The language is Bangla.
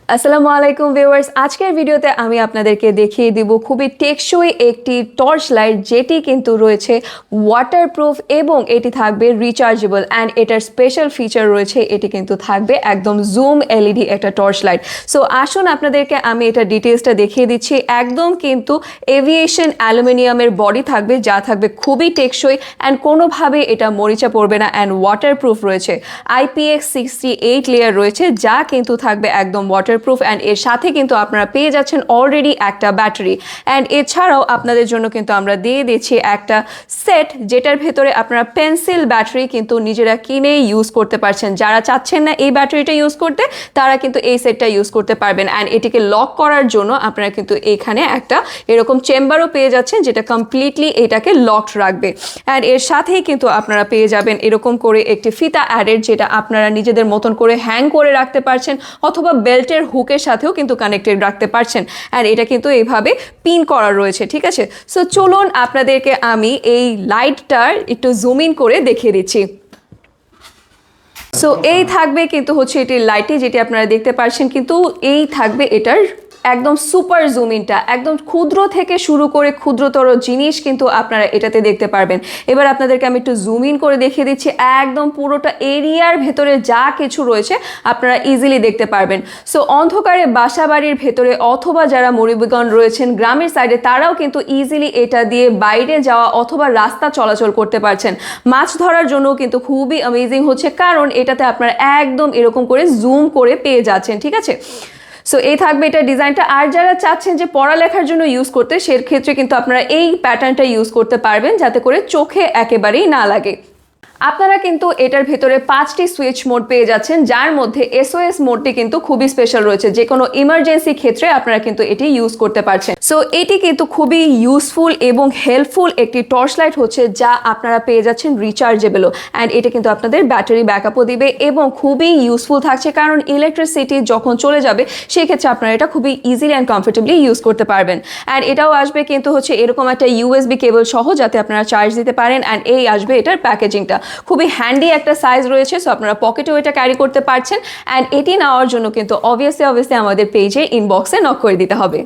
আসসালামু আলাইকুম ভিউয়ার্স, আজকের ভিডিওতে আমি আপনাদেরকে দেখিয়ে দিব খুবই টেকসই একটি টর্চ লাইট, যেটি কিন্তু রয়েছে ওয়াটারপ্রুফ এবং এটি থাকবে রিচার্জেবল। অ্যান্ড এটার স্পেশাল ফিচার রয়েছে, এটি কিন্তু থাকবে একদম জুম এলইডি একটা টর্চ লাইট। সো আসুন আপনাদেরকে আমি এটা ডিটেলসটা দেখিয়ে দিচ্ছি। একদম কিন্তু এভিয়েশন অ্যালুমিনিয়ামের বডি থাকবে, যা থাকবে খুবই টেকসই অ্যান্ড কোনোভাবে এটা মরিচা পড়বে না। অ্যান্ড ওয়াটারপ্রুফ রয়েছে, IPX68 লেয়ার রয়েছে, যা কিন্তু থাকবে একদম ওয়াটারপ্রুফ। অ্যান্ড এর সাথে কিন্তু আপনারা পেয়ে যাচ্ছেন অলরেডি একটা ব্যাটারি। অ্যান্ড এছাড়াও আপনাদের জন্য কিন্তু আমরা দিয়ে দিচ্ছি একটা সেট, যেটার ভেতরে আপনারা পেন্সিল ব্যাটারি কিন্তু নিজেরা কিনে ইউজ করতে পারছেন। যারা চাচ্ছেন না এই ব্যাটারিটা ইউজ করতে, তারা কিন্তু এই সেটটা ইউজ করতে পারবেন। অ্যান্ড এটিকে লক করার জন্য আপনারা কিন্তু এখানে একটা এরকম চেম্বারও পেয়ে যাচ্ছেন, যেটা কমপ্লিটলি এটাকে লকড রাখবে। অ্যান্ড এর সাথেই কিন্তু আপনারা পেয়ে যাবেন এরকম করে একটি ফিতা অ্যাডেড, যেটা আপনারা নিজেদের মতন করে হ্যাং করে রাখতে পারছেন, অথবা বেল্টের হুকের সাথেও কিন্তু কানেক্টেড রাখতে পারছেন। আর এটা কিন্তু এইভাবে পিন করা রয়েছে, ঠিক আছে। সো চলুন আপনাদেরকে আমি এই লাইটটার একটু জুম ইন করে দেখিয়ে দিচ্ছি। সো এই থাকবে কিন্তু হচ্ছে এটির লাইটে, যেটি আপনারা দেখতে পাচ্ছেন, কিন্তু এই থাকবে এটার একদম সুপার জুম ইনটা। একদম ক্ষুদ্র থেকে শুরু করে ক্ষুদ্রতর জিনিস কিন্তু আপনারা এটাতে দেখতে পারবেন। এবার আপনাদেরকে আমি একটু জুম ইন করে দেখিয়ে দিচ্ছি। একদম পুরোটা এরিয়ার ভেতরে যা কিছু রয়েছে আপনারা ইজিলি দেখতে পারবেন। সো অন্ধকারে বাসা বাড়ির ভেতরে অথবা যারা মুরব্বিগণ রয়েছেন গ্রামের সাইডে, তারাও কিন্তু ইজিলি এটা দিয়ে বাইরে যাওয়া অথবা রাস্তা চলাচল করতে পারছেন। মাছ ধরার জন্য কিন্তু খুবই অ্যামেজিং হচ্ছে, কারণ এটাতে আপনারা একদম এরকম করে জুম করে পেয়ে যাচ্ছেন, ঠিক আছে। সো এই থাকবে এটা ডিজাইনটা। আর যারা চাচ্ছেন যে পড়ালেখার জন্য ইউজ করতে, সেক্ষেত্রে কিন্তু আপনারা এই প্যাটার্নটা ইউজ করতে পারবেন, যাতে করে চোখে একেবারেই না লাগে। আপনারা কিন্তু এটার ভেতরে 5টি সুইচ মোড পেয়ে যাচ্ছেন, যার মধ্যে SOS মোডটি কিন্তু খুবই স্পেশাল রয়েছে। যে কোনো ইমার্জেন্সি ক্ষেত্রে আপনারা কিন্তু এটি ইউজ করতে পারছেন। সো এটি কিন্তু খুবই ইউজফুল এবং হেল্পফুল একটি টর্চ লাইট হচ্ছে, যা আপনারা পেয়ে যাচ্ছেন রিচার্জেবলও। অ্যান্ড এটা কিন্তু আপনাদের ব্যাটারি ব্যাকআপও দিবে এবং খুবই ইউজফুল থাকছে, কারণ ইলেকট্রিসিটি যখন চলে যাবে সেই ক্ষেত্রে আপনারা এটা খুবই ইজিলি অ্যান্ড কমফোর্টেবলি ইউজ করতে পারবেন। অ্যান্ড এটাও আসবে কিন্তু হচ্ছে এরকম একটা USB কেবল সহ, যাতে আপনারা চার্জ দিতে পারেন। অ্যান্ড এই আসবে এটার প্যাকেজিংটা, খুবই হ্যান্ডি একটা সাইজ রয়েছে। সো আপনারা পকেটেও এটা ক্যারি করতে পারছেন। অ্যান্ড এটি নেওয়ার জন্য কিন্তু অবভিয়াসলি আমাদের পেজে ইনবক্সে নক করে দিতে হবে।